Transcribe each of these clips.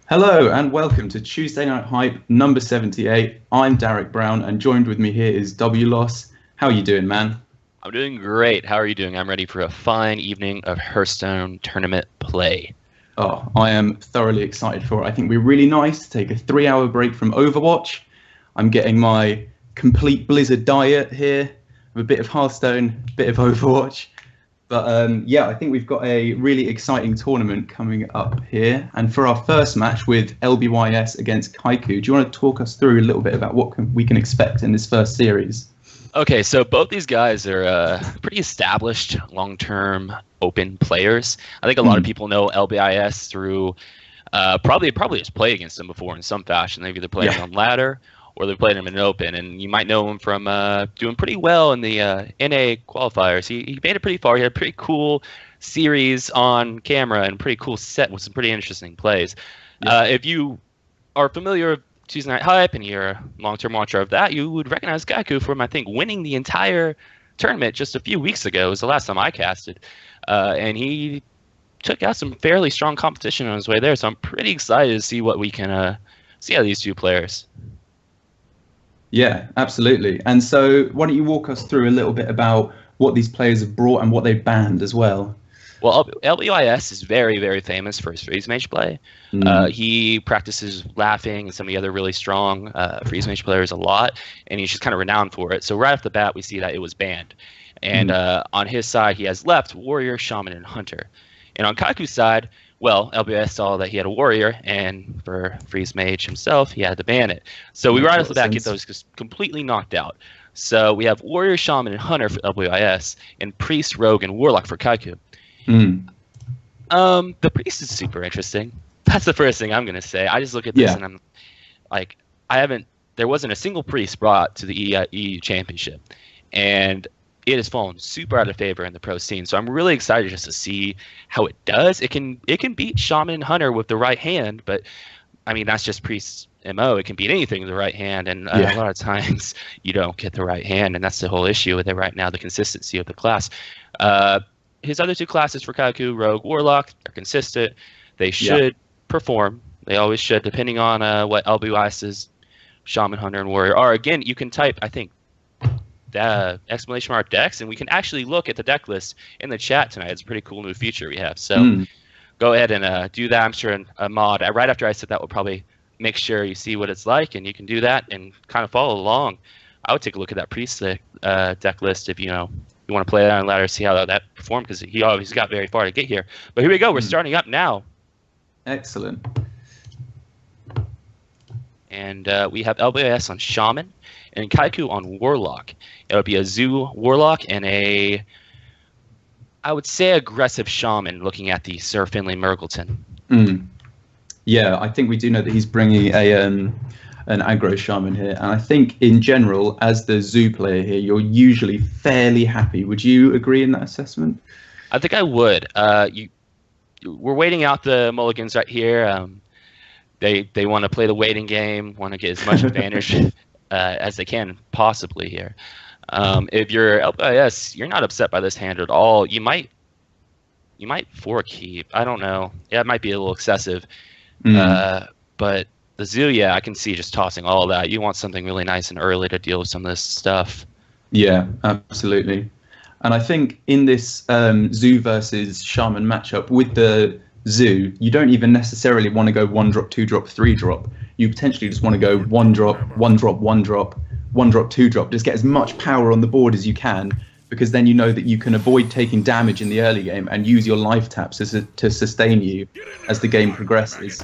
Hello and welcome to Tuesday Night Hype number 78. I'm Derek Brown and joined with me here is WLOS. How are you doing, man? I'm doing great. How are you doing? I'm ready for a fine evening of Hearthstone tournament play. Oh, I am thoroughly excited for it. I think it'd be really nice to take a 3-hour break from Overwatch. I'm getting my complete Blizzard diet here with a bit of Hearthstone, a bit of Overwatch. But yeah, I think we've got a really exciting tournament coming up here. And for our first match with LBYS against Kycoo, do you want to talk us through a little bit about what we can expect in this first series? Okay, so both these guys are pretty established long-term open players. I think a lot of people know LBIS through probably just played against them before in some fashion. They've either played on ladder or they've played him in open, and you might know him from doing pretty well in the NA qualifiers. He made it pretty far. He had a pretty cool series on camera and pretty cool set with some pretty interesting plays. If you are familiar with Tuesday Night Hype and you're a long-term watcher of that, you would recognize Kycoo from, I think, winning the entire tournament just a few weeks ago. It was the last time I casted. And he took out some fairly strong competition on his way there, so I'm pretty excited to see what we can see out of these two players. Yeah, absolutely. And so why don't you walk us through a little bit about what these players have brought and what they've banned as well? Well, LBYS is very, very famous for his freeze mage play. He practices laughing and some of the other really strong freeze mage players a lot, and he's just kind of renowned for it. So right off the bat, we see that it was banned. And on his side, he has left Warrior, Shaman, and Hunter. And on Kycoo's side, well, LBS saw that he had a Warrior, and for Freeze Mage himself, he had to ban it. So we right off the bat get those just completely knocked out. So we have Warrior, Shaman, and Hunter for LBIS, and Priest, Rogue, and Warlock for Kycoo. The Priest is super interesting. That's the first thing I'm going to say. I just look at this and I'm like, there wasn't a single Priest brought to the EU Championship. And it has fallen super out of favor in the pro scene. So I'm really excited just to see how it does. It can beat Shaman and Hunter with the right hand, but I mean, that's just Priest's MO. It can beat anything with the right hand, and a lot of times you don't get the right hand, and that's the whole issue with it right now, the consistency of the class. His other two classes for Kycoo, Rogue, Warlock, are consistent. They should perform. They always should, depending on what LBYS's Shaman, Hunter, and Warrior are. Again, you can type, I think, ! decks, and we can actually look at the deck list in the chat tonight. It's a pretty cool new feature we have. So go ahead and do that. I'm sure a mod right after I said that will probably make sure you see what it's like, and you can do that and kind of follow along. I would take a look at that Priest deck list if you want to play that on ladder, see how that performed, because he always got very far to get here. But here we go. We're starting up now. Excellent. And we have LBS on Shaman and Kycoo on Warlock. It would be a Zoo Warlock and I would say, aggressive Shaman, looking at the Sir Finley Mergleton. Yeah, I think we do know that he's bringing an aggro Shaman here. And I think, in general, as the Zoo player here, you're usually fairly happy. Would you agree in that assessment? I think I would. We're waiting out the mulligans right here. They want to play the waiting game, want to get as much advantage as they can possibly here. If you're LBIS, you're not upset by this hand at all. You might 4-keep. I don't know. Yeah, it might be a little excessive. But the Zoo, I can see just tossing all of that. You want something really nice and early to deal with some of this stuff. Yeah, absolutely. And I think in this Zoo versus Shaman matchup with the Zoo, you don't even necessarily want to go 1-drop, 2-drop, 3-drop. You potentially just want to go 1-drop, 1-drop, 1-drop, 1-drop, 2-drop. Just get as much power on the board as you can, because then you know that you can avoid taking damage in the early game and use your life taps to sustain you as the game progresses.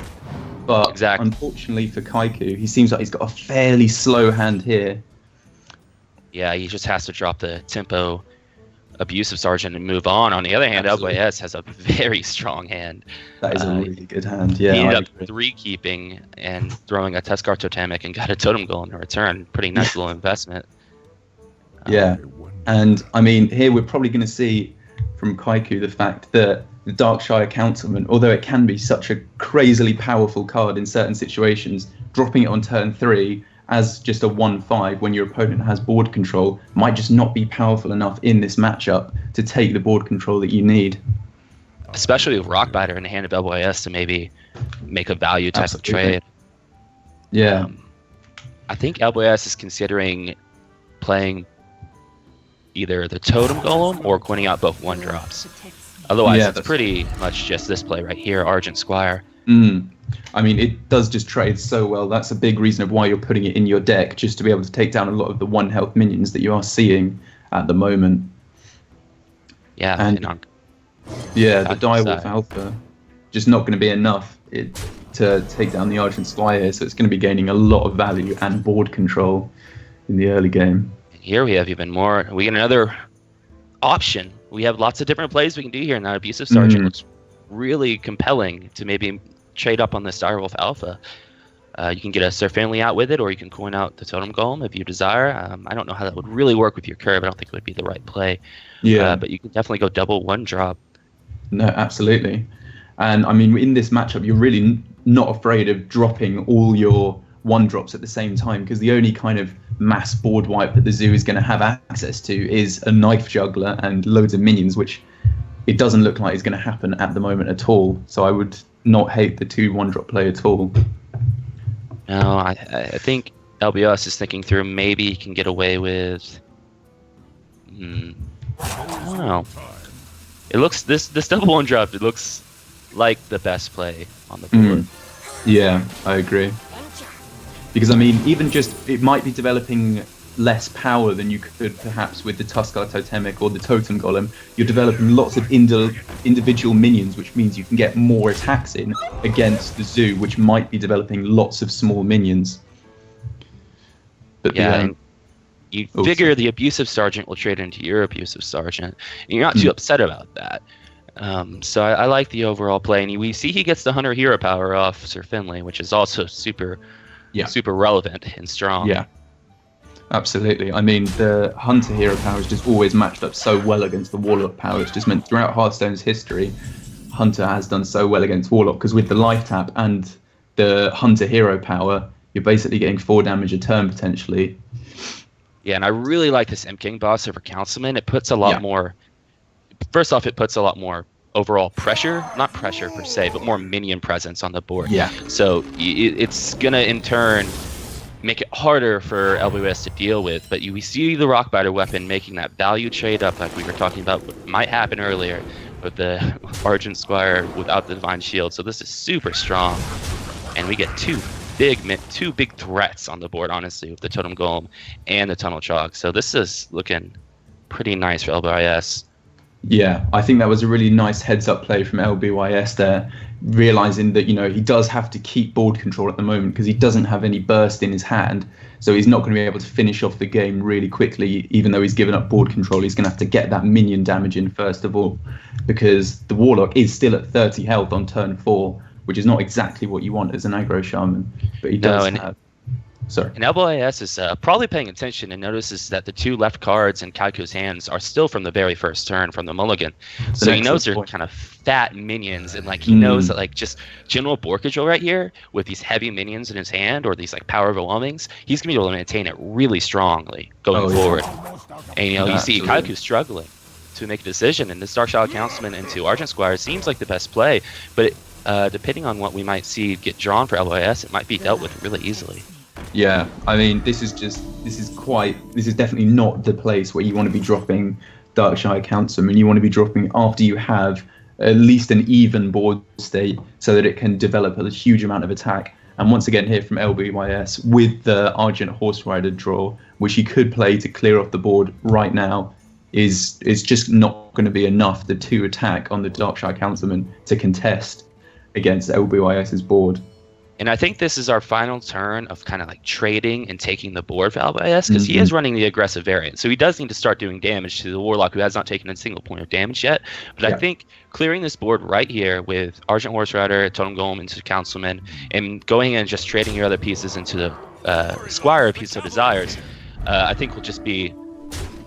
But unfortunately for Kycoo, he seems like he's got a fairly slow hand here. Yeah, he just has to drop the tempo abusive sergeant and move on. On the other hand, LBS has a very strong hand. That is a really good hand. Yeah, he ended up 3-keeping and throwing a Teskar Totemic and got a Totem Golem in return. Pretty nice little investment. Yeah, and I mean, here we're probably going to see from Kycoo the fact that the Darkshire Councilman, although it can be such a crazily powerful card in certain situations, dropping it on turn 3 as just a 1/5 when your opponent has board control might just not be powerful enough in this matchup to take the board control that you need. Especially with Rockbiter in the hand of LBYS to maybe make a value type Absolutely. of trade. Yeah. I think LBYS is considering playing either the Totem Golem or coining out both 1-drops. Otherwise, it's pretty much just this play right here, Argent Squire. I mean, it does just trade so well. That's a big reason of why you're putting it in your deck, just to be able to take down a lot of the 1 health minions that you are seeing at the moment. Yeah, and the Direwolf Alpha just not going to be enough to take down the Argent Squire, so it's going to be gaining a lot of value and board control in the early game. Here we have even more. We get another option. We have lots of different plays we can do here, and that Abusive Sergeant looks really compelling to maybe trade up on this Direwolf Alpha. You can get a Sir Family out with it, or you can coin out the Totem Golem if you desire. I don't know how that would really work with your curve. I don't think it would be the right play. Yeah. But you can definitely go double 1-drop. No, absolutely. And I mean, in this matchup, you're really not afraid of dropping all your 1-drops at the same time, because the only kind of mass board wipe that the Zoo is going to have access to is a Knife Juggler and loads of minions, which it doesn't look like is going to happen at the moment at all. So I would not hate the 2 1-drop play at all. No, I think LBYS is thinking through maybe he can get away with... I don't know. It looks, this double 1-drop, it looks like the best play on the board. Yeah, I agree. Because, I mean, even just, it might be developing less power than you could perhaps with the Tuskar Totemic or the Totem Golem. You're developing lots of individual minions, which means you can get more attacks in against the Zoo, which might be developing lots of small minions. But and you figure the Abusive Sergeant will trade into your Abusive Sergeant, and you're not too upset about that. So I like the overall play, and we see he gets the Hunter Hero power off Sir Finley, which is also super relevant and strong. Yeah, absolutely. I mean, the Hunter Hero power is just always matched up so well against the Warlock power. It's just meant throughout Hearthstone's history, Hunter has done so well against Warlock, because with the life tap and the Hunter Hero power, you're basically getting 4 damage a turn potentially. Yeah, and I really like this M King boss over Councilman. It puts a lot more... First off, it puts a lot more overall pressure, not pressure per se, but more minion presence on the board. Yeah. So it's going to, in turn, make it harder for LBYS to deal with. But we see the Rockbiter weapon making that value trade up like we were talking about what might happen earlier with the Argent Squire without the Divine Shield. So this is super strong. And we get two big threats on the board, honestly, with the Totem Golem and the Tunnel Chalk. So this is looking pretty nice for LBYS. Yeah, I think that was a really nice heads-up play from LBYS there, realizing that, you know, he does have to keep board control at the moment because he doesn't have any burst in his hand, so he's not going to be able to finish off the game really quickly. Even though he's given up board control, he's going to have to get that minion damage in first of all, because the Warlock is still at 30 health on turn 4, which is not exactly what you want as an aggro shaman, but he does have... Sorry. And LBYS is probably paying attention and notices that the 2 left cards in Kycoo's hands are still from the very first turn from the mulligan. So he knows they're kind of fat minions, and like he knows that like just general board control right here with these heavy minions in his hand or these like power overwhelmings, he's gonna be able to maintain it really strongly going forward. And you know, you see Kycoo struggling to make a decision, and this Dark Shadow Councilman into Argent Squire seems like the best play, but depending on what we might see get drawn for LBYS, it might be dealt with really easily. Yeah, I mean, this is definitely not the place where you want to be dropping Darkshire Councilman. You want to be dropping after you have at least an even board state so that it can develop a huge amount of attack. And once again here from LBYS with the Argent Horse Rider draw, which he could play to clear off the board right now, is just not going to be enough. The 2 attack on the Darkshire Councilman to contest against LBYS's board. And I think this is our final turn of kind of like trading and taking the board for LBYS, because he is running the aggressive variant. So he does need to start doing damage to the Warlock, who has not taken a single point of damage yet. But I think clearing this board right here with Argent Horse Rider, Totem Golem into Councilman, and going in and just trading your other pieces into the Squire if he so desires, I think will just be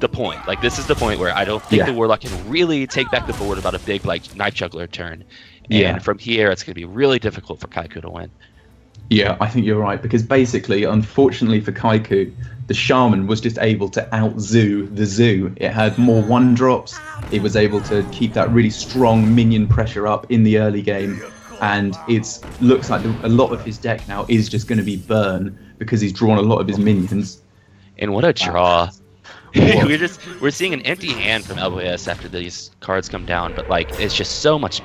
the point. Like, this is the point where I don't think the Warlock can really take back the board about a big like Knife Juggler turn. And from here, it's going to be really difficult for Kycoo to win. Yeah, I think you're right, because basically, unfortunately for Kycoo, the Shaman was just able to out-zoo the Zoo. It had more 1-drops, it was able to keep that really strong minion pressure up in the early game, and it looks like a lot of his deck now is just going to be burn because he's drawn a lot of his minions. And what a draw! we're seeing an empty hand from LBYS after these cards come down, but like it's just so much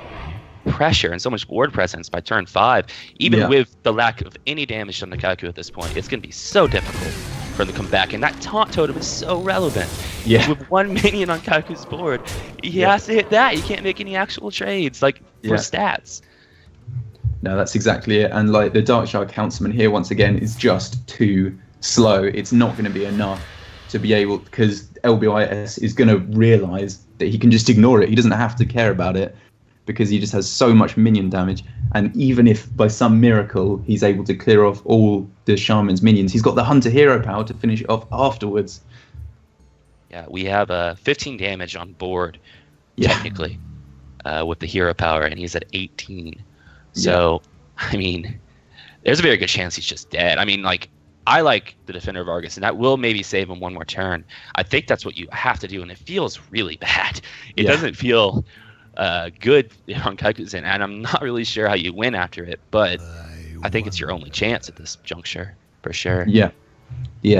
pressure and so much board presence by turn 5. Even with the lack of any damage on the Kycoo at this point, it's going to be so difficult for them to come back. And that taunt totem is so relevant. Yeah. With one minion on Kycoo's board, he has to hit that. You can't make any actual trades for stats. No, that's exactly it. And like the Darkshire Councilman here once again is just too slow. It's not going to be enough to be able, because LBYS is going to realize that he can just ignore it. He doesn't have to care about it because he just has so much minion damage. And even if by some miracle he's able to clear off all the Shaman's minions, he's got the Hunter hero power to finish it off afterwards. Yeah, we have 15 damage on board, technically, with the hero power, and he's at 18. So, I mean, there's a very good chance he's just dead. I mean, like, I like the Defender of Argus, and that will maybe save him one more turn. I think that's what you have to do, and it feels really bad. It doesn't feel good on Kycoo's end, and I'm not really sure how you win after it, but I think it's your only chance at this juncture, for sure. Yeah,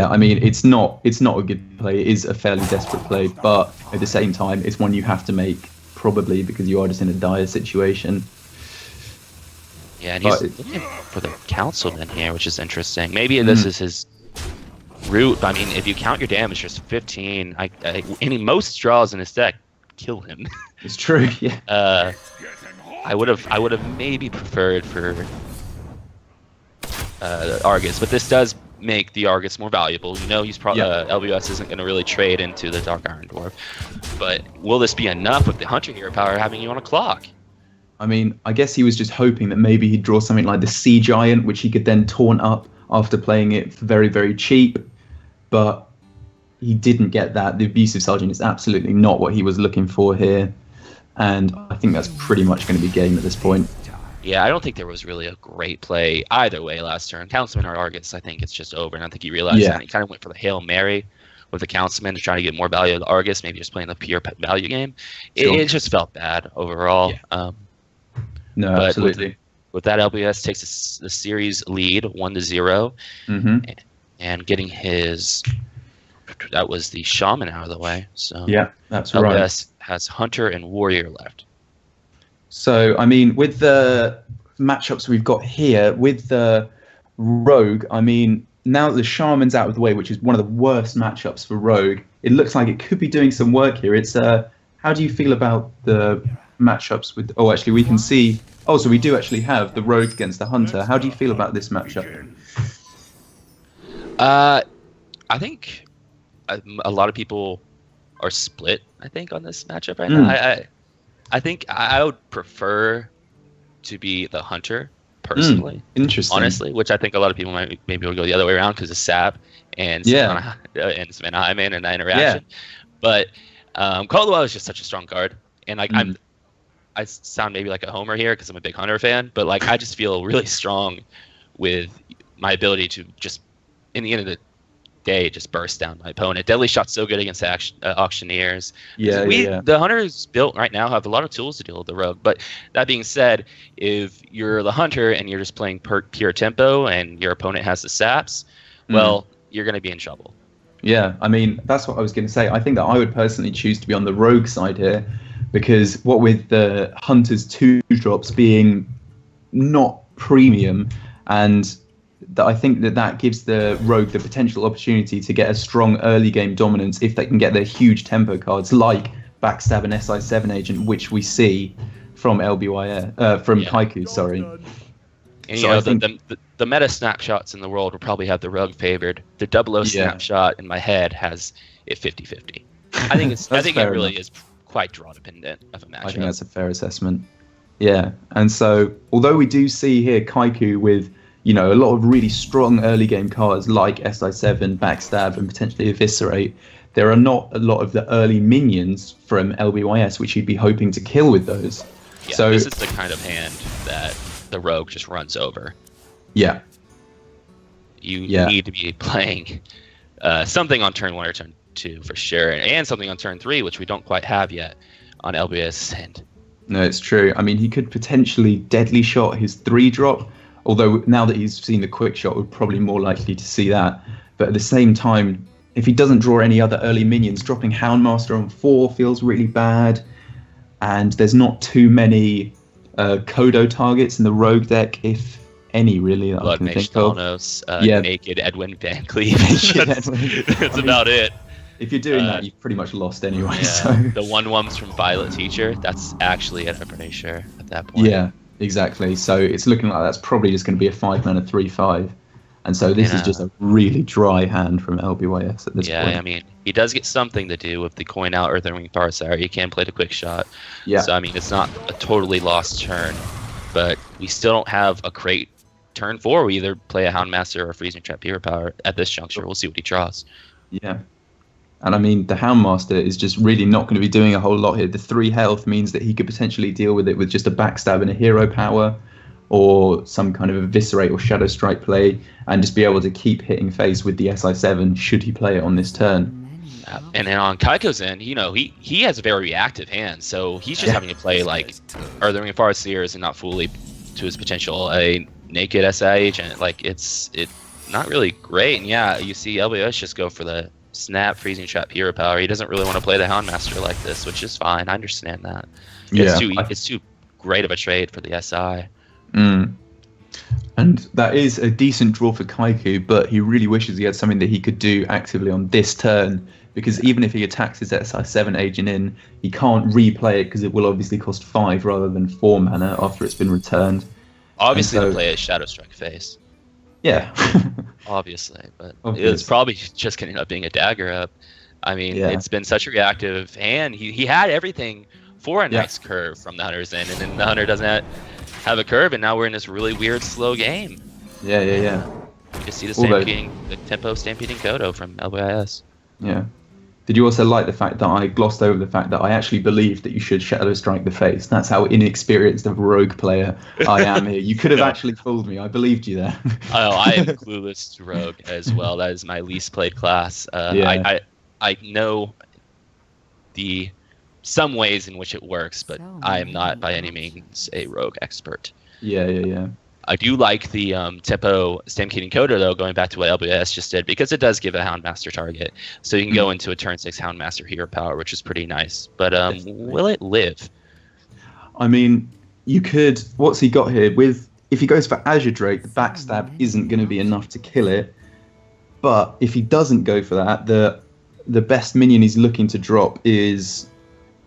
I mean, it's not a good play. It is a fairly desperate play, but at the same time, it's one you have to make, probably, because you are just in a dire situation. Yeah, and he's looking for the Councilman here, which is interesting. Maybe this is his route. I mean, if you count your damage, there's 15. Most draws in his deck kill him. It's true, yeah. I would have maybe preferred for Argus, but this does make the Argus more valuable. You know, he's probably LBYS isn't going to really trade into the Dark Iron Dwarf, but will this be enough with the Hunter hero power having you on a clock? I mean, I guess he was just hoping that maybe he'd draw something like the Sea Giant, which he could then taunt up after playing it for very, very cheap. But he didn't get that. The Abusive Sergeant is absolutely not what he was looking for here. And I think that's pretty much going to be game at this point. Yeah, I don't think there was really a great play either way last turn. Councilman or Argus, I think it's just over. And I think he realized that. He kind of went for the Hail Mary with the Councilman to try to get more value of the Argus, maybe just playing the pure value game. It just felt bad overall. No, absolutely. With that, LBYS takes the series lead 1-0, and getting his that was the Shaman out of the way. So that's LBYS right. has Hunter and Warrior left. So I mean, with the matchups we've got here with the Rogue, I mean, now that the Shaman's out of the way, which is one of the worst matchups for Rogue, it looks like it could be doing some work here. It's how do you feel about the matchups with? Oh, actually, we can see. Oh, so we do actually have the Rogue against the Hunter. How do you feel about this matchup? I think a lot of people are split. I think on this matchup right now. I think I would prefer to be the Hunter personally. Interesting. Honestly, which I think a lot of people maybe will go the other way around because of Sab and Svenheimen and that interaction. But Call of the Wild is just such a strong card, and like I sound maybe like a homer here because I'm a big Hunter fan, but like I just feel really strong with my ability to just, in the end of the day, just burst down my opponent. Deadly Shot's so good against auctioneers. The Hunters built right now have a lot of tools to deal with the Rogue. But that being said, if you're the Hunter and you're just playing pure tempo and your opponent has the saps, well, you're going to be in trouble. Yeah, I mean, that's what I was going to say. I think that I would personally choose to be on the Rogue side here, because what with the Hunter's 2-drops being not premium, and that I think that gives the Rogue the potential opportunity to get a strong early game dominance if they can get their huge tempo cards like Backstab and SI7 Agent, which we see from LBYS, from Kycoo, sorry. And you know, the meta snapshots in the world will probably have the Rogue favored. The 00 snapshot in my head has it 50-50. I think it really is quite draw dependent of a matchup. I think that's a fair assessment. Yeah, and so although we do see here Kycoo with, you know, a lot of really strong early game cards like SI7, Backstab, and potentially Eviscerate, there are not a lot of the early minions from LBYS which you'd be hoping to kill with those. Yeah, so this is the kind of hand that the Rogue just runs over. Yeah. You need to be playing something on turn 1 or turn 2 for sure, and something on turn 3, which we don't quite have yet on LBS end. No, it's true. I mean, he could potentially deadly shot his 3-drop, although now that he's seen the quick shot, we're probably more likely to see that. But at the same time, if he doesn't draw any other early minions, dropping Houndmaster on 4 feels really bad. And there's not too many Kodo targets in the Rogue deck, if any, really, that I Blood can Mage think of. Thanos, Naked Edwin Van Cleave. That's about it. If you're doing that, you've pretty much lost anyway. Yeah, So the 1/1s from Violet Teacher, that's actually it, I'm pretty sure, at that point. yeah, exactly. So it's looking like that's probably just going to be a 5-mana 3/5. And so this is just a really dry hand from LBYS at this point. Yeah, I mean, he does get something to do with the coin out Earthring Farseer. He can play the quick shot. Yeah. So, I mean, it's not a totally lost turn, but we still don't have a great turn 4. We either play a Houndmaster or Freezing Trap Hero Power at this juncture. We'll see what he draws. Yeah. And I mean, the Houndmaster is just really not going to be doing a whole lot here. The 3 health means that he could potentially deal with it with just a backstab and a hero power, or some kind of eviscerate or shadow strike play, and just be able to keep hitting face with the SI7 should he play it on this turn. And then on Kycoo's end, you know, he has a very reactive hand, so he's just having to play like Earthring Farseers and not fully to his potential a naked SI agent. Like it's not really great. And yeah, you see LBYS just go for the snap Freezing Trap Hero Power. He doesn't really want to play the Houndmaster like this, which is fine. I understand that. It's too great of a trade for the SI. And that is a decent draw for Kycoo, but he really wishes he had something that he could do actively on this turn, because even if he attacks his SI7 agent in, he can't replay it because it will obviously cost 5 rather than 4 mana after it's been returned. Obviously, to play a Shadow Strike face. Yeah. Obviously, but it's probably just going to end up being a dagger up. I mean, it's been such a reactive hand. He had everything for a nice curve from the Hunter's end, and then the Hunter doesn't have a curve, and now we're in this really weird slow game. Yeah. You just see the tempo stampeding Kodo from LBYS. Yeah. Did you also like the fact that I glossed over the fact that I actually believed that you should Shadow Strike the face? That's how inexperienced of a rogue player I am here. You could have actually fooled me. I believed you there. Oh, I am clueless to rogue as well. That is my least played class. I know some ways in which it works, but I am not by any means a rogue expert. Yeah. I do like the tempo stampeding Kodo, though, going back to what LBS just did, because it does give a Houndmaster target. So you can go into a turn 6 Houndmaster hero power, which is pretty nice. But will it live? I mean, you could... What's he got here? If he goes for Azure Drake, the backstab isn't going to be enough to kill it. But if he doesn't go for that, the best minion he's looking to drop is...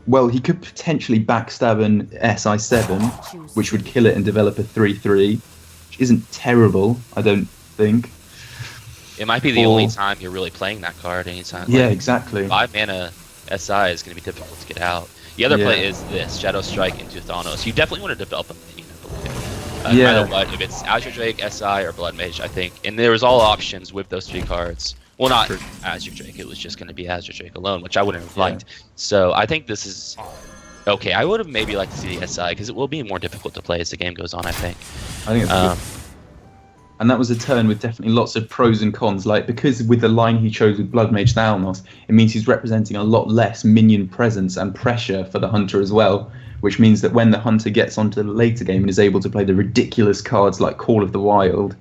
Well, he could potentially backstab an SI7, which would kill it and develop a 3/3, which isn't terrible, I don't think. It might be the only time you're really playing that card anytime. Yeah, exactly. 5 mana SI is going to be difficult to get out. The other play is this, Shadow Strike into Thanos. You definitely want to develop a minion, I believe. No matter what, if it's Azure Drake, SI, or Blood Mage, I think. And there was all options with those 3 cards. Well, not Azure Drake. It was just going to be Azure Drake alone, which I wouldn't have liked. So I think this is okay. I would have maybe liked to see the SI because it will be more difficult to play as the game goes on, I think. I think it's good. And that was a turn with definitely lots of pros and cons. Like, because with the line he chose with Blood Mage Thalnos, it means he's representing a lot less minion presence and pressure for the Hunter as well, which means that when the Hunter gets onto the later game and is able to play the ridiculous cards like Call of the Wild,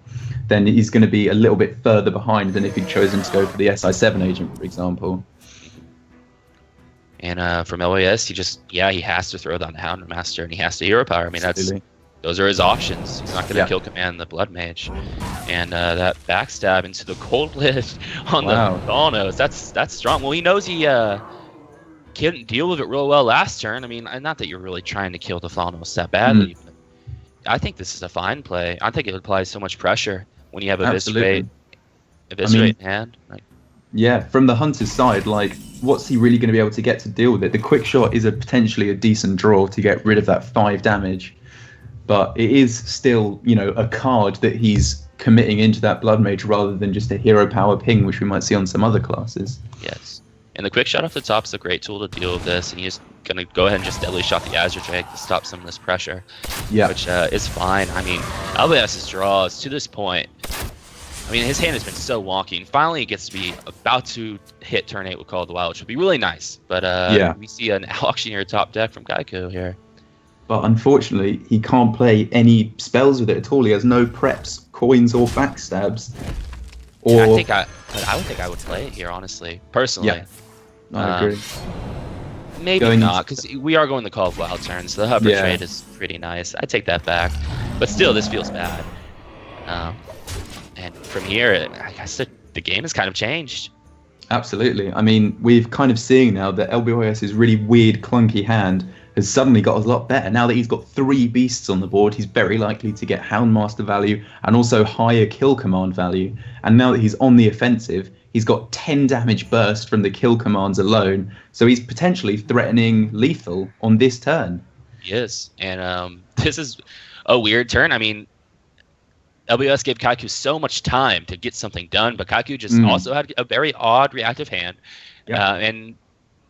then he's going to be a little bit further behind than if he'd chosen to go for the SI7 agent, for example. And from LBS, he has to throw down the Houndmaster and he has to hero power. I mean, those are his options. He's not going to kill command the Blood Mage. And that backstab into the Cold Lid on the Thanos, that's strong. Well, he knows he couldn't deal with it real well last turn. I mean, not that you're really trying to kill the Thanos that badly, but I think this is a fine play. I think it applies so much pressure when you have a Eviscerate in hand. Yeah, from the Hunter's side, like, what's he really going to be able to get to deal with it? The quick shot is potentially a decent draw to get rid of that 5 damage, but it is still, a card that he's committing into that Blood Mage rather than just a hero power ping, which we might see on some other classes. Yes, and the quick shot off the top is a great tool to deal with this, and he's going to go ahead and just deadly shot the Azure Drake to stop some of this pressure, which is fine. I mean, LBS's draws to this point, I mean, his hand has been so wonky, and finally he gets to be about to hit turn 8 with Call of the Wild, which would be really nice. But we see an Auctioneer top deck from Kycoo here. but unfortunately he can't play any spells with it at all. He has no preps, coins, or backstabs. Or I would think I would play it here, honestly, personally. Yeah, I agree. Maybe not, because we are going the Call of Wild turn, so the hover trade is pretty nice. I take that back, but still, this feels bad. And from here, I guess the game has kind of changed. Absolutely. I mean, we've kind of seeing now that LBYS's really weird, clunky hand has suddenly got a lot better. Now that he's got 3 beasts on the board, he's very likely to get Houndmaster value and also higher kill command value. And now that he's on the offensive, he's got 10 damage burst from the kill commands alone. So he's potentially threatening lethal on this turn. He is. And this is a weird turn. I mean, LBYS gave Kycoo so much time to get something done, but Kycoo just also had a very odd reactive hand. And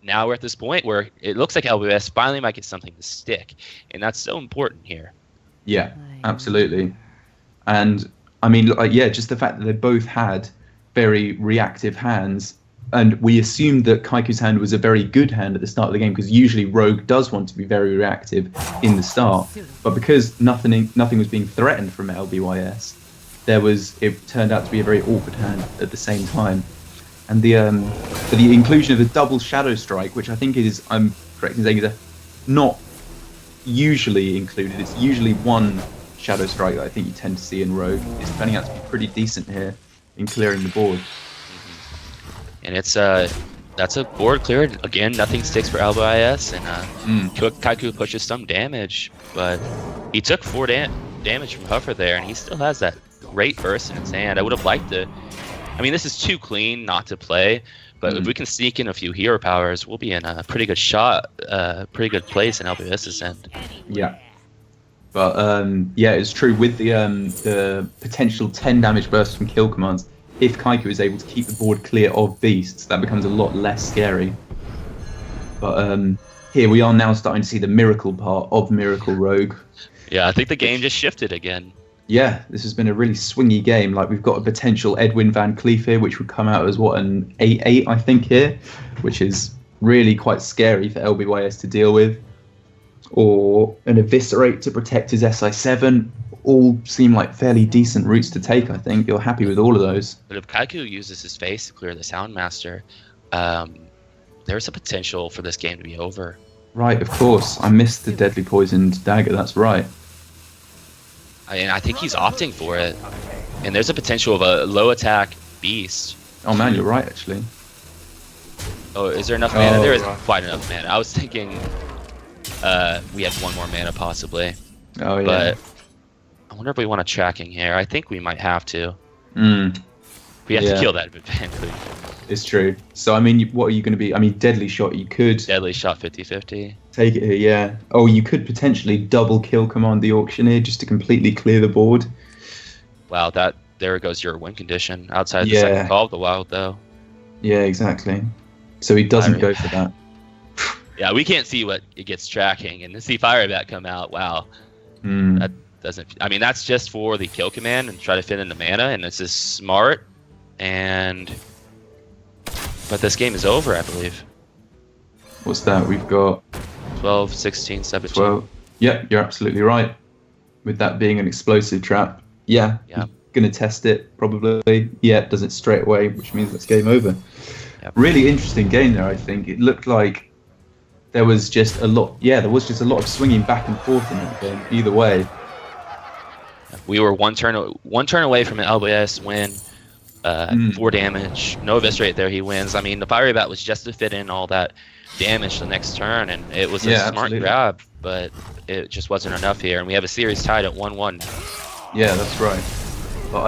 now we're at this point where it looks like LBYS finally might get something to stick, and that's so important here. Yeah, absolutely. And I mean, just the fact that they both had very reactive hands, and we assumed that Kycoo's hand was a very good hand at the start of the game, because usually Rogue does want to be very reactive in the start. But because nothing was being threatened from LBYS, it turned out to be a very awkward hand at the same time. And for the inclusion of a double Shadow Strike, which I think I'm correct in saying, is not usually included. It's usually one Shadow Strike that I think you tend to see in Rogue. It's turning out to be pretty decent here in clearing the board. And it's that's a board cleared. Again, nothing sticks for LBYS, and Kycoo pushes some damage, but he took 4 damage from Hover there, and he still has that great burst in his hand. I would have liked to. I mean, this is too clean not to play, but if we can sneak in a few hero powers, we'll be in a pretty good pretty good place in LBYS's end. Yeah. But it's true with the potential 10 damage burst from kill commands. If Kycoo is able to keep the board clear of beasts, that becomes a lot less scary. But here we are now starting to see the miracle part of Miracle Rogue. Yeah, I think the game just shifted again. Yeah, this has been a really swingy game. Like, we've got a potential Edwin Van Cleef here, which would come out as an 8/8, I think, here, which is really quite scary for LBYS to deal with. Or an Eviscerate to protect his SI7. All seem like fairly decent routes to take, I think. You're happy with all of those. But if Kycoo uses his face to clear the Soundmaster, there's a potential for this game to be over. Right, of course. I missed the Deadly Poisoned Dagger, that's right. And I think he's opting for it. And there's a potential of a low attack beast. Oh man, you're right, actually. Oh, is there enough mana? There is quite enough mana. I was thinking we had 1 more mana possibly. Oh yeah. But I wonder if we want a tracking here. I think we might have to. We have to kill that Van Cleef. It's true. So, I mean, what are you going to be? I mean, Deadly Shot, you could... Deadly Shot 50-50. Take it here, yeah. Oh, you could potentially double kill command the Auctioneer just to completely clear the board. Wow, there goes your win condition. Outside the second Call of the Wild, though. Yeah, exactly. So he doesn't go for that. Yeah, we can't see what it gets tracking. And to see Firebat come out, wow. That doesn't... I mean, that's just for the kill command and try to fit in the mana, and this is smart. But this game is over, I believe. What's that? We've got 12, 16, 17. 12. Yeah, you're absolutely right. With that being an explosive trap. Yeah. Gonna test it, probably. Yeah, it does it straight away, which means that's game over. Yep. Really interesting game there, I think. It looked like there was just a lot of swinging back and forth in that game, either way. We were one turn away from an LBYS win. 4 damage, no Eviscerate there, he wins. I mean, the Fiery Bat was just to fit in all that damage the next turn, and it was a smart grab, but it just wasn't enough here, and we have a series tied at 1-1 now. Yeah, that's right. But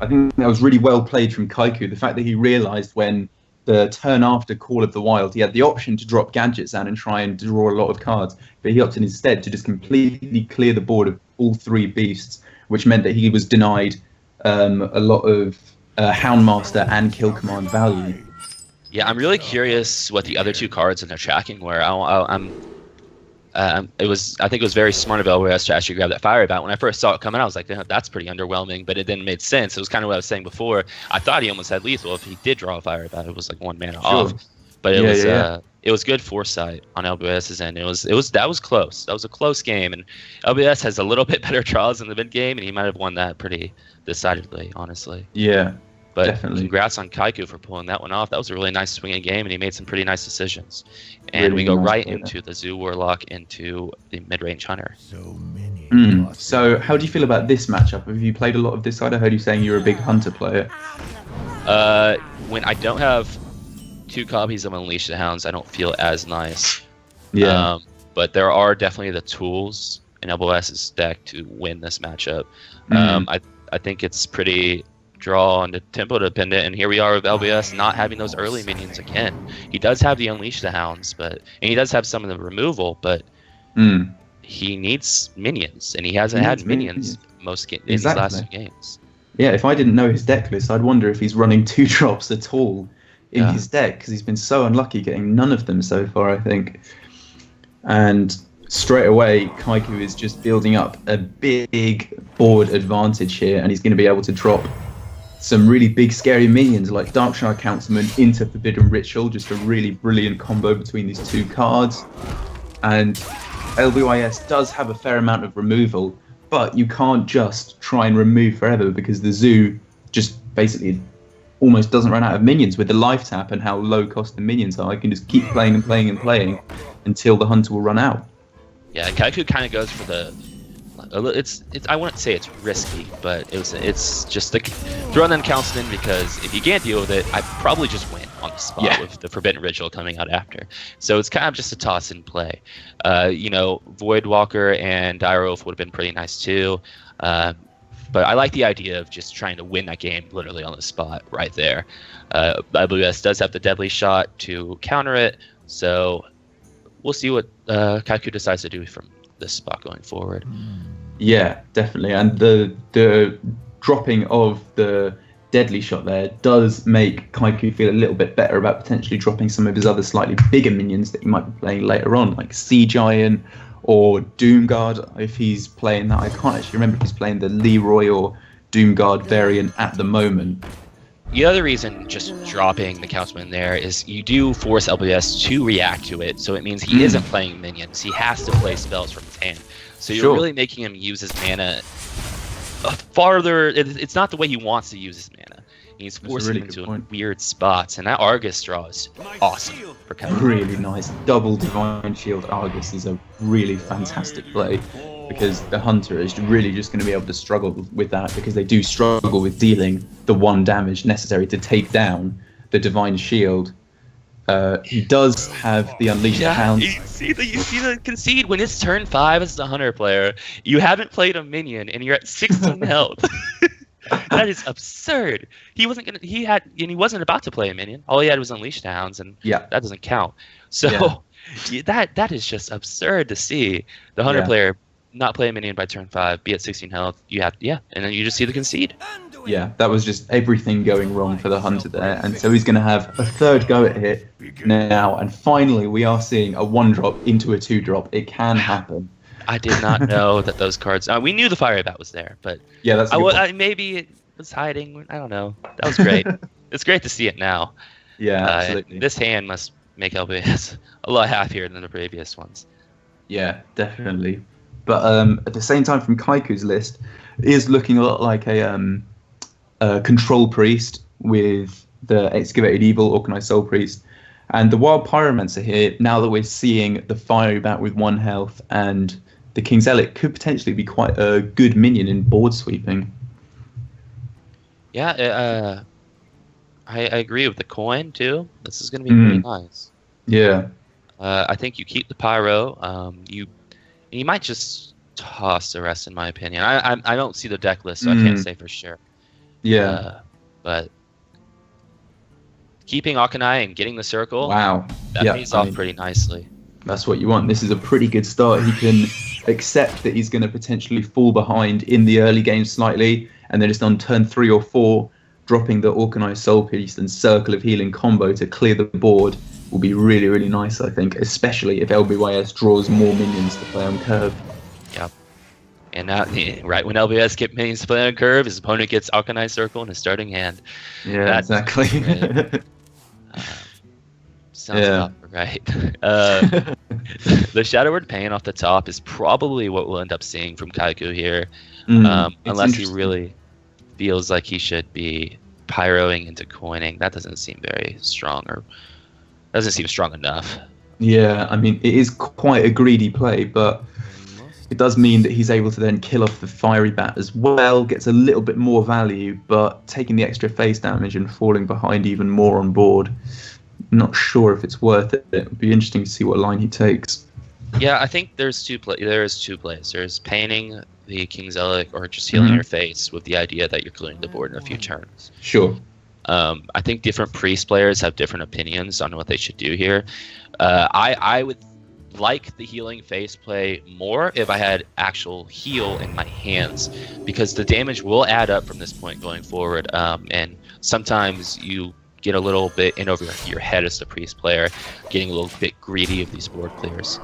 I think that was really well played from Kycoo. The fact that he realised when the turn after Call of the Wild, he had the option to drop gadgets down and try and draw a lot of cards, but he opted instead to just completely clear the board of all 3 beasts, which meant that he was denied a lot of Houndmaster and kill command value. Yeah, I'm really curious what the other 2 cards in their tracking were. I think it was very smart of LBYS to actually grab that Fire Bat. When I first saw it coming out, I was like, that's pretty underwhelming, but it then made sense. It was kind of what I was saying before. I thought he almost had lethal if he did draw a Fire Bat. It was like 1 mana off. But it it was good foresight on LBYS's end. That was close. That was a close game, and LBYS has a little bit better draws in the mid game, and he might have won that pretty decidedly, honestly. Yeah, but definitely. Congrats on Kycoo for pulling that one off. That was a really nice swinging game, and he made some pretty nice decisions. And really we go nice right player. into the Zoo Warlock into the mid-range Hunter. So how do you feel about this matchup? Have you played a lot of this side? I heard you saying you're a big Hunter player. When I don't have 2 copies of Unleash the Hounds, I don't feel as nice. Yeah. But there are definitely the tools in LBYS's deck to win this matchup. I think it's pretty draw and tempo dependent, and here we are with LBYS not having those early minions again. He does have the Unleash the Hounds, and he does have some of the removal, but he needs minions, and he hasn't had minions in these last 2 games. Yeah, if I didn't know his deck list, I'd wonder if he's running 2 drops at all in his deck, because he's been so unlucky getting none of them so far, I think. And straight away, Kycoo is just building up a big board advantage here, and he's going to be able to drop some really big scary minions like Darkshire Councilman into Forbidden Ritual, just a really brilliant combo between these 2 cards. And LBYS does have a fair amount of removal, but you can't just try and remove forever, because the Zoo just basically almost doesn't run out of minions with the life tap and how low cost the minions are. I can just keep playing and playing and playing until the Hunter will run out. Yeah, Kycoo kind of goes for the. It's I wouldn't say it's risky, but it's just the throwing in Councilman, because if you can't deal with it, I'd probably just win on the spot with the Forbidden Ritual coming out after. So it's kind of just a toss in play. Voidwalker and Dire Wolf would have been pretty nice too. But I like the idea of just trying to win that game literally on the spot right there. LBYS does have the Deadly Shot to counter it, so we'll see what Kycoo decides to do from this spot going forward. Yeah, definitely. And the dropping of the Deadly Shot there does make Kycoo feel a little bit better about potentially dropping some of his other slightly bigger minions that he might be playing later on, like Sea Giant or Doomguard, if he's playing that. I can't actually remember if he's playing the Leroy or Doomguard variant at the moment. The other reason just dropping the Councilman there is you do force LBYS to react to it, so it means he isn't playing minions. He has to play spells from his hand. So you're really making him use his mana farther. It's not the way he wants to use his mana. He's forcing him into weird spots, and that Argus draw is awesome for Kycoo. Really nice. Double Divine Shield Argus is a really fantastic play, because the Hunter is really just going to be able to struggle with that, because they do struggle with dealing the 1 damage necessary to take down the Divine Shield. He does have the Unleash the Hounds. You see the concede when it's turn 5 as the Hunter player. You haven't played a minion and you're at 16 health. That is absurd. He wasn't about to play a minion. All he had was Unleash the Hounds, and that doesn't count. So that is just absurd to see the Hunter player not play a minion by turn 5, be at 16 health. You have and then you just see the concede. Yeah, that was just everything going wrong for the Hunter there, and so he's going to have a 3rd go at it now, and finally we are seeing a 1-drop into a 2-drop. It can happen. I did not know that those cards. We knew the Fire Bat was there, but maybe it was hiding. I don't know. That was great. It's great to see it now. Yeah, absolutely. This hand must make LBYS a lot happier than the previous ones. Yeah, definitely. But at the same time, from Kycoo's list, it is looking a lot like a Control Priest with the Excavated Evil, Organized Soul Priest, and the Wild Pyromancer here. Now that we're seeing the Fiery Bat with 1 health and the King's Elec, could potentially be quite a good minion in board sweeping. Yeah, I agree with the coin too. This is going to be really nice. Yeah. I think you keep the Pyro. You might just toss the rest, in my opinion. I don't see the deck list, so I can't say for sure. Yeah. But keeping Akanai and getting the circle, that pays off pretty nicely. That's what you want. This is a pretty good start. He can accept that he's going to potentially fall behind in the early game slightly, and then just on turn 3 or 4, dropping the Organized Soul Priest and Circle of Healing combo to clear the board will be really, really nice, I think, especially if LBYS draws more minions to play on curve. Yep. And now, right when LBYS get minions to play on curve, his opponent gets Alkanai Circle in his starting hand. Yeah, exactly. Sounds about right. The Shadow Word Pain off the top is probably what we'll end up seeing from Kycoo here, unless he really feels like he should be pyroing into coining. That doesn't seem very strong, or doesn't seem strong enough. Yeah, I mean, it is quite a greedy play, but it does mean that he's able to then kill off the Fiery Bat as well, gets a little bit more value, but taking the extra face damage and falling behind even more on board, not sure if it's worth it. It would be interesting to see what line he takes. Yeah, I think there is two plays. There's painting the King's Relic or just healing your face with the idea that you're clearing the board in a few turns. Sure. I think different priest players have different opinions on what they should do here. I would like the healing face play more if I had actual heal in my hands, because the damage will add up from this point going forward, and sometimes you get a little bit in over your head as the priest player, getting a little bit greedy of these board clears.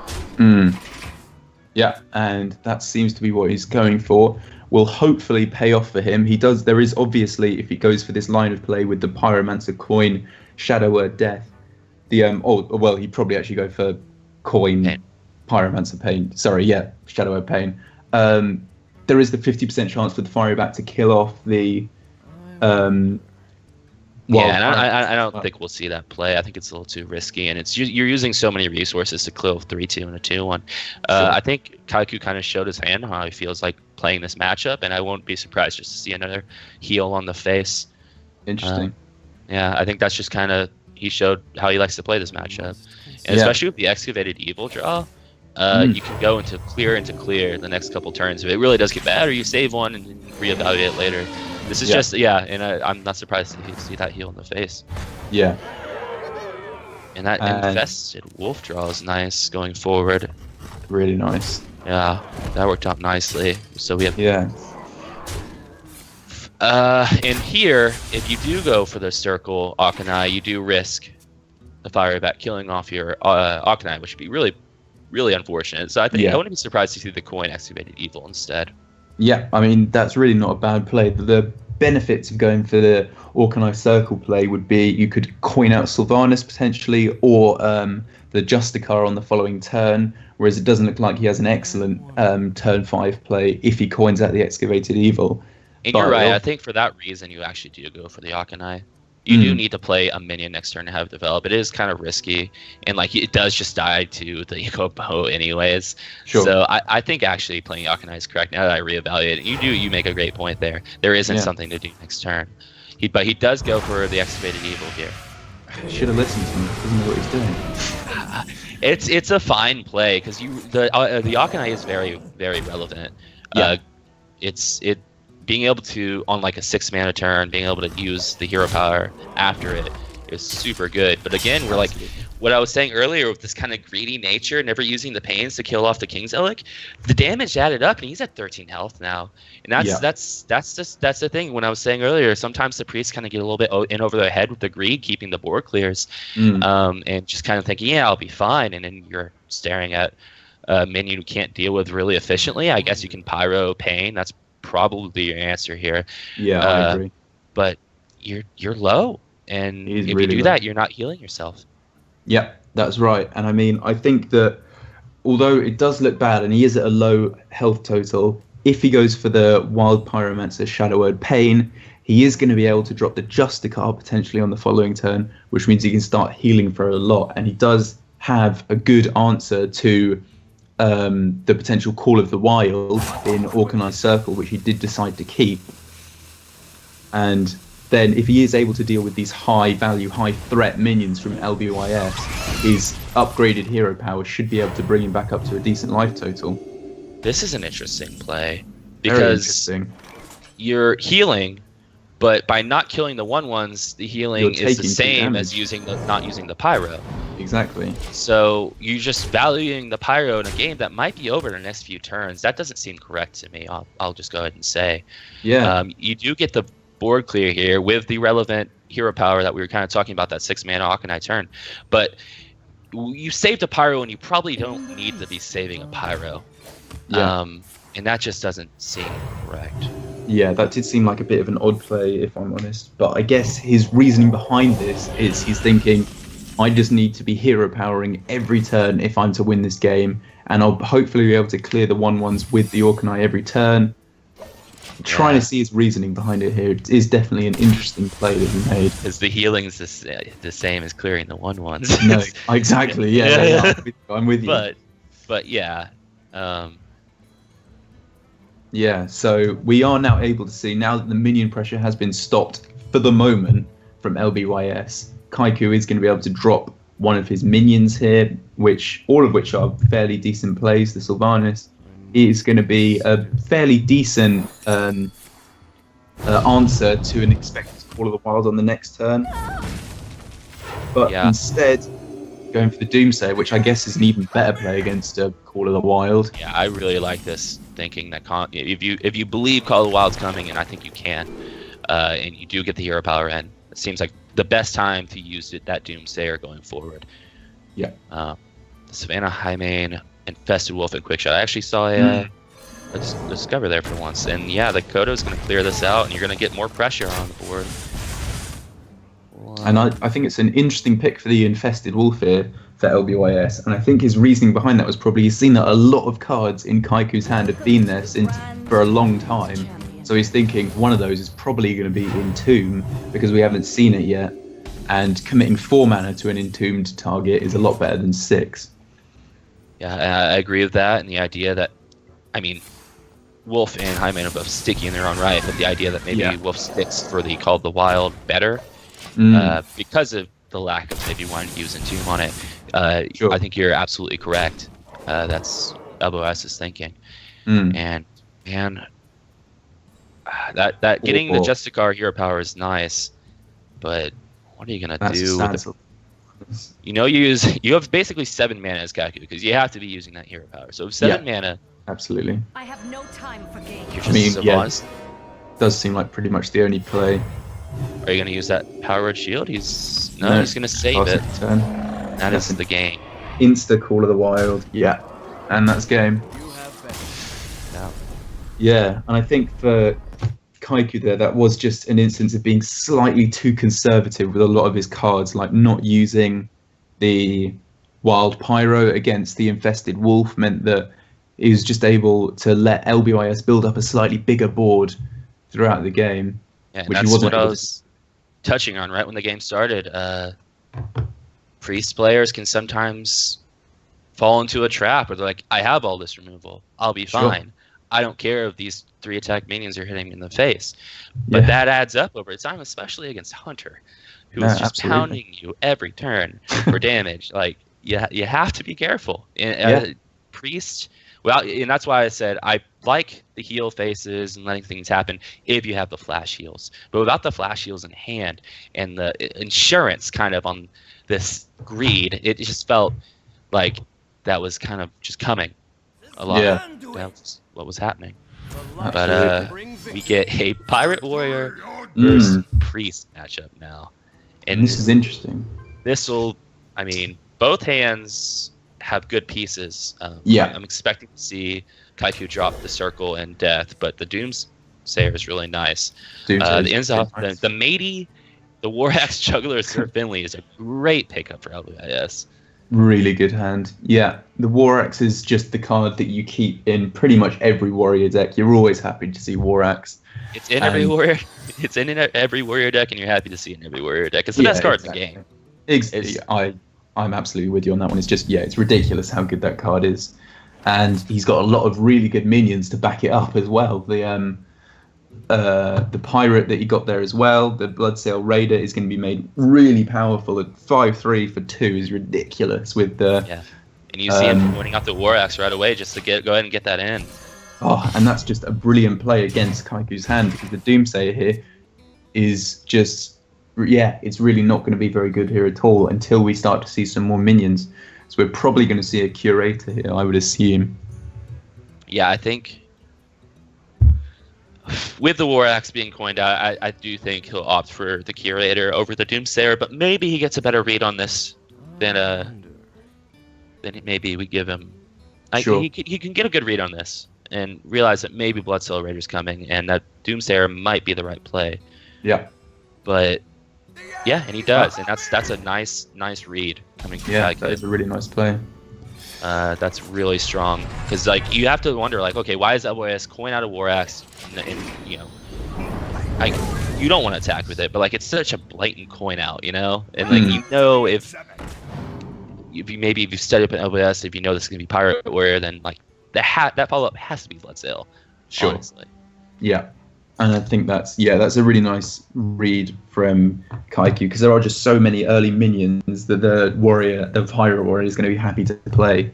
Yeah, and that seems to be what he's going for. Will hopefully pay off for him. He does. There is obviously, if he goes for this line of play with the Pyromancer coin, Shadow Word Death, the he'd probably actually go for coin Pain. Pyromancer Pain. Sorry, yeah, Shadow Word Pain. There is the 50% chance for the Fiery Bat to kill off the I don't think we'll see that play. I think it's a little too risky, and you're using so many resources to kill 3-2 and a 2-1. I think Kycoo kind of showed his hand on how he feels like playing this matchup, and I won't be surprised just to see another heal on the face. Interesting. Yeah, I think that's just kind of, he showed how he likes to play this matchup, and especially with the Excavated Evil draw. You can go into clear the next couple turns. If it really does get bad, or you save one and reevaluate it later. This is just, and I'm not surprised to see that heal in the face. Yeah. And that Infested Wolf draw is nice going forward. Really nice. Yeah, that worked out nicely. So we have... Yeah. And here, if you do go for the Circle Akanai, you do risk the Fiery Bat killing off your Akanai, which would be really, really unfortunate. So I think I wouldn't be surprised to see the coin Excavated Evil instead. Yeah, I mean, that's really not a bad play. The benefits of going for the Orkanai Circle play would be you could coin out Sylvanas potentially, or the Justicar on the following turn, whereas it doesn't look like he has an excellent turn 5 play if he coins out the Excavated Evil. And you're right, I think for that reason you actually do go for the Akanai. You do need to play a minion next turn to have it develop. It is kind of risky, and like it does just die to the Eco Bow anyways. Sure. So I think actually playing Akanai is correct. Now that I reevaluate it, you make a great point there. There isn't something to do next turn. But he does go for the Excavated Evil here. Should have listened to him. Doesn't know what he's doing. It's a fine play because the Akanai is very, very relevant. Yeah. Being able to, on like a 6-mana turn, being able to use the hero power after it is super good. But again, we're like, what I was saying earlier with this kind of greedy nature, never using the pains to kill off the King's Relic, the damage added up, and he's at 13 health now. And that's the thing. When I was saying earlier, sometimes the priests kind of get a little bit in over their head with the greed, keeping the board clears, and just kind of thinking, yeah, I'll be fine. And then you're staring at a minion you can't deal with really efficiently. I guess you can Pyro Pain. That's probably your answer here. Yeah, I agree. But you're low, and if you do that, you're not healing yourself. Yeah, that's right. And I mean, I think that although it does look bad, and he is at a low health total, if he goes for the Wild Pyromancer Shadow Word Pain, he is going to be able to drop the Justicar potentially on the following turn, which means he can start healing for a lot. And he does have a good answer to the potential Call of the Wild in Orkanai Circle, which he did decide to keep. And then if he is able to deal with these high value, high threat minions from LBYS, his upgraded hero power should be able to bring him back up to a decent life total. This is an interesting play because you're healing, but by not killing the 1/1s, the healing is the same as not using the Pyro. Exactly. So you're just valuing the Pyro in a game that might be over in the next few turns. That doesn't seem correct to me. I'll just go ahead and say. Yeah. You do get the board clear here with the relevant hero power that we were kind of talking about, that 6-mana Akanai turn. But you saved a Pyro, and you probably don't need to be saving a Pyro. Yeah. And that just doesn't seem correct. Yeah, that did seem like a bit of an odd play, if I'm honest. But I guess his reasoning behind this is he's thinking, I just need to be hero powering every turn if I'm to win this game, and I'll hopefully be able to clear the 1/1s with the Orkanai every turn. Trying to see his reasoning behind it here. It is definitely an interesting play that he made. Because the healing's the same as clearing the 1/1s. No, exactly. Yeah. I'm with you. But yeah. Yeah, so we are now able to see, now that the minion pressure has been stopped for the moment from LBYS, Kycoo is going to be able to drop one of his minions here, all of which are fairly decent plays. The Sylvanas is going to be a fairly decent answer to an expected Call of the Wild on the next turn. But instead, going for the Doomsayer, which I guess is an even better play against a Call of the Wild. Yeah, I really like this, thinking that if you believe Call of the Wild's coming, and I think you can, and you do get the hero power in, it seems like the best time to use that Doomsayer going forward. Yeah. The Savannah Highmane, Infested Wolf, and Quickshot. I actually saw a Discover there for once. And yeah, the Kodo's going to clear this out, and you're going to get more pressure on the board. And I think it's an interesting pick for the Infested Wolf here for LBYS. And I think his reasoning behind that was probably he's seen that a lot of cards in Kycoo's hand have been there for a long time. So he's thinking one of those is probably going to be Entomb because we haven't seen it yet. And committing 4 mana to an Entombed target is a lot better than 6. Yeah, I agree with that. And the idea that, I mean, Wolf and Highmane are both sticky in their own right, but the idea that maybe Wolf sticks for the Call of the Wild better because of the lack of maybe wanting to use Entomb on it, Sure. I think you're absolutely correct. That's LBYS's thinking. And man, that getting the Justicar hero power is nice, but what are you gonna do with the, you have basically 7 mana as Kycoo because you have to be using that hero power. So 7 mana. Absolutely. I have no time for games. Does seem like pretty much the only play. Are you gonna use that Power Word Shield? He's gonna save it. Turn. That is the game. Insta Call of the Wild. Yeah. And that's game. Yeah, and I think for Kycoo there, that was just an instance of being slightly too conservative with a lot of his cards, like not using the Wild Pyro against the Infested Wolf meant that he was just able to let LBYS build up a slightly bigger board throughout the game. Yeah, and that's what I was touching on right when the game started. Priest players can sometimes fall into a trap where they're like, I have all this removal. I'll be fine. I don't care if these 3 attack minions are hitting me in the face. But that adds up over time, especially against Hunter, who is just pounding you every turn for damage. Like, you have to be careful. Priest, well, and that's why I said I like the heal faces and letting things happen if you have the flash heals. But without the flash heals in hand and the insurance kind of on this greed, it just felt like that was kind of just coming a lot. Yeah. That's what was happening. But we get a Pirate Warrior versus Priest matchup now. And this is interesting. This will, I mean, both hands have good pieces. I'm expecting to see Kycoo drop the Circle and Death, but the Doomsayer is really nice. The Matey, the War Axe Juggler Sir Finley is a great pickup for LBYS. Really good hand. Yeah, the War Axe is just the card that you keep in pretty much every warrior deck. You're always happy to see War Axe. It's in every warrior. It's in every warrior deck, and you're happy to see it in every warrior deck. It's the best card in the game. I'm absolutely with you on that one. It's just it's ridiculous how good that card is, and he's got a lot of really good minions to back it up as well. The pirate that he got there as well, the Bloodsail Raider, is going to be made really powerful at 5/3 for 2 is ridiculous with the and you see him pointing out the War Axe right away just to go ahead and get that in. And that's just a brilliant play against Kycoo's hand because the Doomsayer here is just it's really not going to be very good here at all until we start to see some more minions. So we're probably going to see a Curator here, I would assume. Yeah, I think with the War Axe being coined out, I do think he'll opt for the Curator over the Doomsayer, but maybe he gets a better read on this than maybe we give him. He can get a good read on this and realize that maybe Bloodsail Raider's coming and that Doomsayer might be the right play. Yeah. But Yeah, and he does, and that's a nice read coming from Yeah, Kycoo. that is a really nice play. That's really strong because like you have to wonder like, okay, why is LBYS coin out of War Axe? And you know, like you don't want to attack with it, but like it's such a blatant coin out, you know, and like you know if you study up in LBYS, if you know this is gonna be Pirate Warrior, then like that follow up has to be Blood Sail. Sure. Honestly. Yeah. And I think that's a really nice read from Kycoo because there are just so many early minions that the Pirate Warrior is going to be happy to play.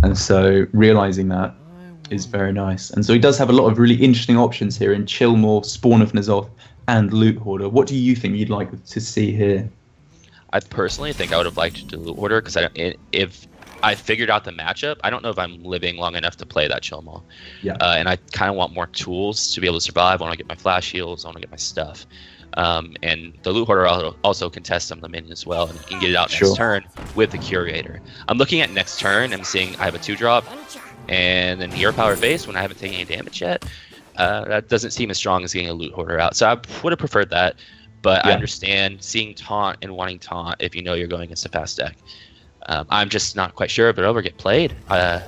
And so realizing that is very nice. And so he does have a lot of really interesting options here in Chillmore, Spawn of N'Zoth, and Loot Hoarder. What do you think you'd like to see here? I personally think I would have liked to do Loot Hoarder because if I figured out the matchup, I don't know if I'm living long enough to play that Chill Mall. Yeah. And I kind of want more tools to be able to survive. I want to get my flash heals. I want to get my stuff. And the Loot Hoarder also contests some of the minions as well, and you can get it out next turn with the Curator. I'm looking at next turn. I'm seeing I have a 2-drop, and then Hero Power Face when I haven't taken any damage yet. That doesn't seem as strong as getting a Loot Hoarder out. So I would have preferred that, but I understand seeing Taunt and wanting Taunt if you know you're going against a fast deck. I'm just not quite sure if it'll ever get played.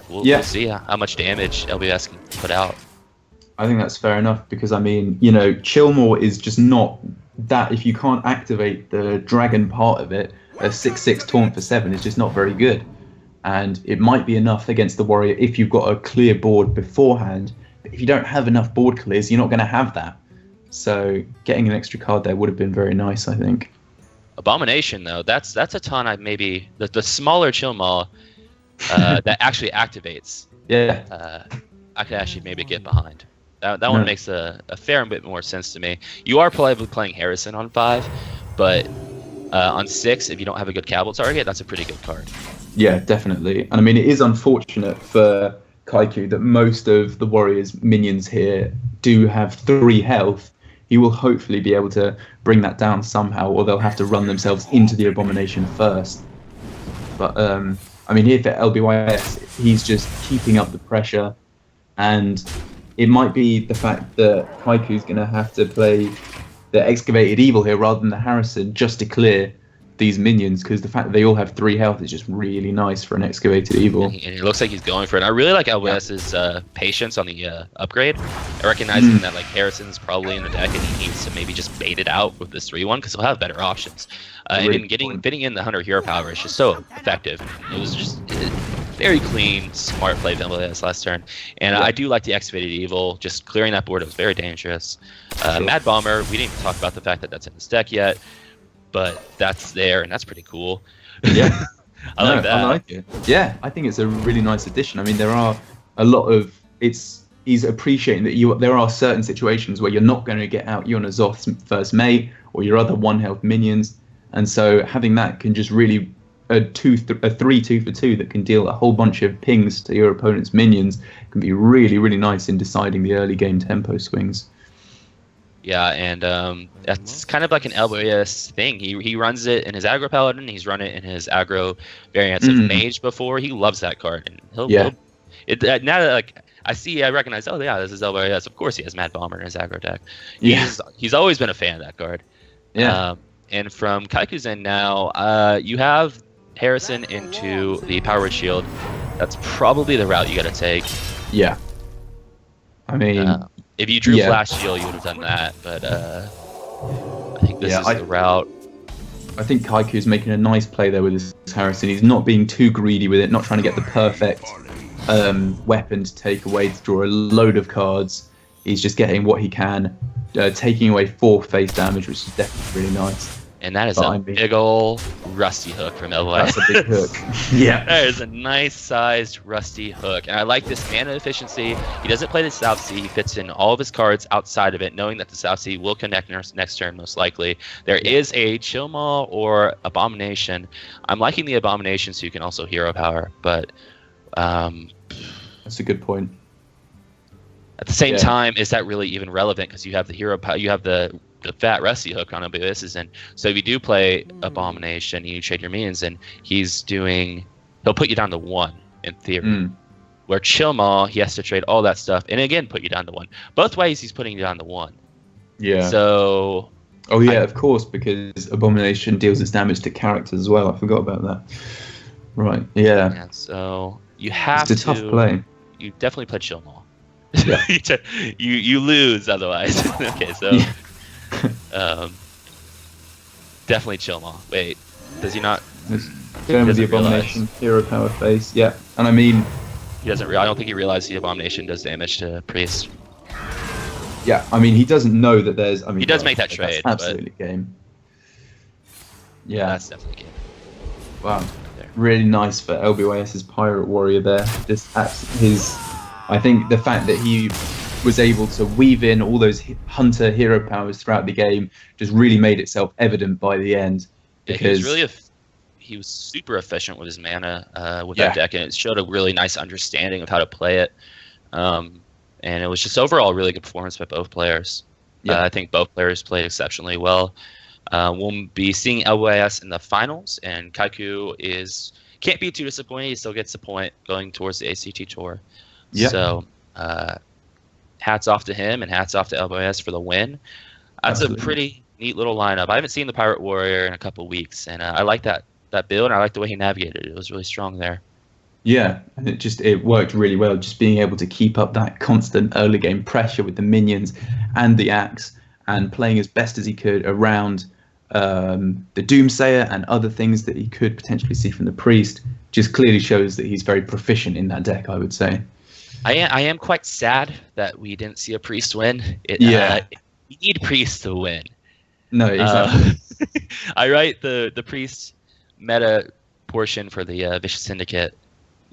We'll see how much damage LBYS can put out. I think that's fair enough because, I mean, you know, Chillmore is just not that. If you can't activate the dragon part of it, a 6/6 taunt for 7 is just not very good. And it might be enough against the warrior if you've got a clear board beforehand. But if you don't have enough board clears, you're not going to have that. So getting an extra card there would have been very nice, I think. Abomination, though, that's a ton. I maybe the smaller Chill Mall that actually activates. Yeah. I could actually maybe get behind. That one makes a fair bit more sense to me. You are probably playing Harrison on 5, but on 6, if you don't have a good Cabal target, that's a pretty good card. Yeah, definitely. And I mean, it is unfortunate for Kycoo that most of the Warriors' minions here do have 3 health. He will hopefully be able to bring that down somehow, or they'll have to run themselves into the Abomination first. But, I mean, here for LBYS, he's just keeping up the pressure, and it might be the fact that Kycoo's going to have to play the Excavated Evil here rather than the Harrison just to clear these minions, because the fact that they all have 3 health is just really nice for an Excavated Evil. And it looks like he's going for it. I really like LBS's patience on the upgrade, recognizing that like Harrison's probably in the deck and he needs to maybe just bait it out with this 3/1 because he'll have better options. And in fitting in the Hunter Hero Power is just so effective. It was just very clean, smart play from LBS last turn. And I do like the Excavated Evil. Just clearing that board, it was very dangerous. Mad Bomber, we didn't even talk about the fact that that's in this deck yet. But that's there, and that's pretty cool. Yeah, I like that. I like it. Yeah, I think it's a really nice addition. I mean, there are a lot of he's appreciating that there are certain situations where you're not going to get out your N'Zoth's first mate or your other 1 health minions, and so having that can just really a 3/2 for 2 that can deal a whole bunch of pings to your opponent's minions can be really, really nice in deciding the early game tempo swings. Yeah, and that's kind of like an LBYS thing. He runs it in his aggro paladin. He's run it in his aggro variants of mage before. He loves that card, and he'll now that like I recognize. Oh yeah, this is LBYS. Of course, he has Mad Bomber in his aggro deck. He's always been a fan of that card. Yeah. And from Kycoo's end now, you have Harrison into the Power Word Shield. That's probably the route you got to take. Yeah. I mean. If you drew Flash Shield, you would have done that, but I think this is the route. I think Kycoo's making a nice play there with his Harrison. He's not being too greedy with it, not trying to get the perfect weapon to take away to draw a load of cards. He's just getting what he can, taking away 4 face damage, which is definitely really nice. And that is a big ol' rusty hook from LBYS. That's a big hook. Yeah. That is a nice sized rusty hook. And I like this mana efficiency. He doesn't play the South Sea. He fits in all of his cards outside of it, knowing that the South Sea will connect next turn most likely. There is a Chill Maul or Abomination. I'm liking the Abomination so you can also hero power, but that's a good point. At the same time, is that really even relevant? Because you have the hero power, you have the fat rusty hook on LBYS, and so if you do play Abomination, you trade your minions, and he'll put you down to 1 in theory. Where Chill Maul, he has to trade all that stuff, and again put you down to 1. Both ways, he's putting you down to 1. Yeah. So Oh yeah, of course, because Abomination deals its damage to characters as well. I forgot about that. Right, yeah. And so you have It's a tough play. You definitely play Chill Mall. Yeah. you lose otherwise. Okay, so definitely Chill Mall. Wait, does he not? Going with the Abomination, Hero Power face. Yeah, and I mean, he doesn't. I don't think he realized the Abomination does damage to Priest. Yeah, I mean, he doesn't know that there's. I mean, he does make that trade. That's absolutely game. Yeah, that's definitely game. Wow, really nice for LBYS's Pirate Warrior there. I think the fact that he was able to weave in all those hunter hero powers throughout the game just really made itself evident by the end. Because he was super efficient with his mana with that deck, and it showed a really nice understanding of how to play it. And it was just overall a really good performance by both players. I think both players played exceptionally well. We'll be seeing LBYS in the finals, and Kycoo can't be too disappointed. He still gets a point going towards the ACT Tour. Yeah. So hats off to him, and hats off to LBYS for the win. That's a pretty neat little lineup. I haven't seen the Pirate Warrior in a couple of weeks, and I like that build, and I like the way he navigated it. It was really strong there. Yeah, and it worked really well, just being able to keep up that constant early game pressure with the minions and the axe, and playing as best as he could around the Doomsayer and other things that he could potentially see from the Priest. Just clearly shows that he's very proficient in that deck, I would say. I am quite sad that we didn't see a Priest win. We need Priest to win. No, exactly. I write the Priest meta portion for the Vicious Syndicate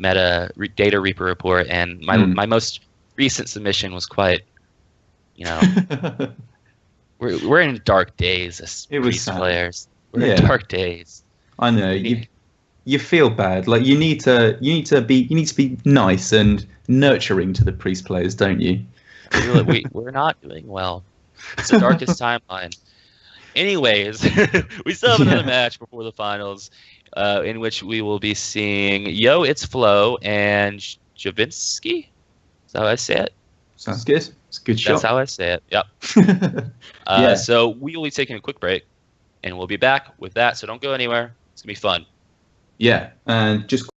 meta data reaper report, and my most recent submission was quite, we're in dark days as Priest players. We're in dark days. I know. You feel bad. Like you need to be nice and nurturing to the Priest players, don't you? We're not doing well. It's the darkest timeline. Anyways, we still have another match before the finals, in which we will be seeing Yo, It's Flo and Javinsky. Is that how I say it? Sounds good. It's a good shot. That's how I say it. Yep. So we will be taking a quick break, and we'll be back with that. So don't go anywhere. It's gonna be fun. Yeah, and just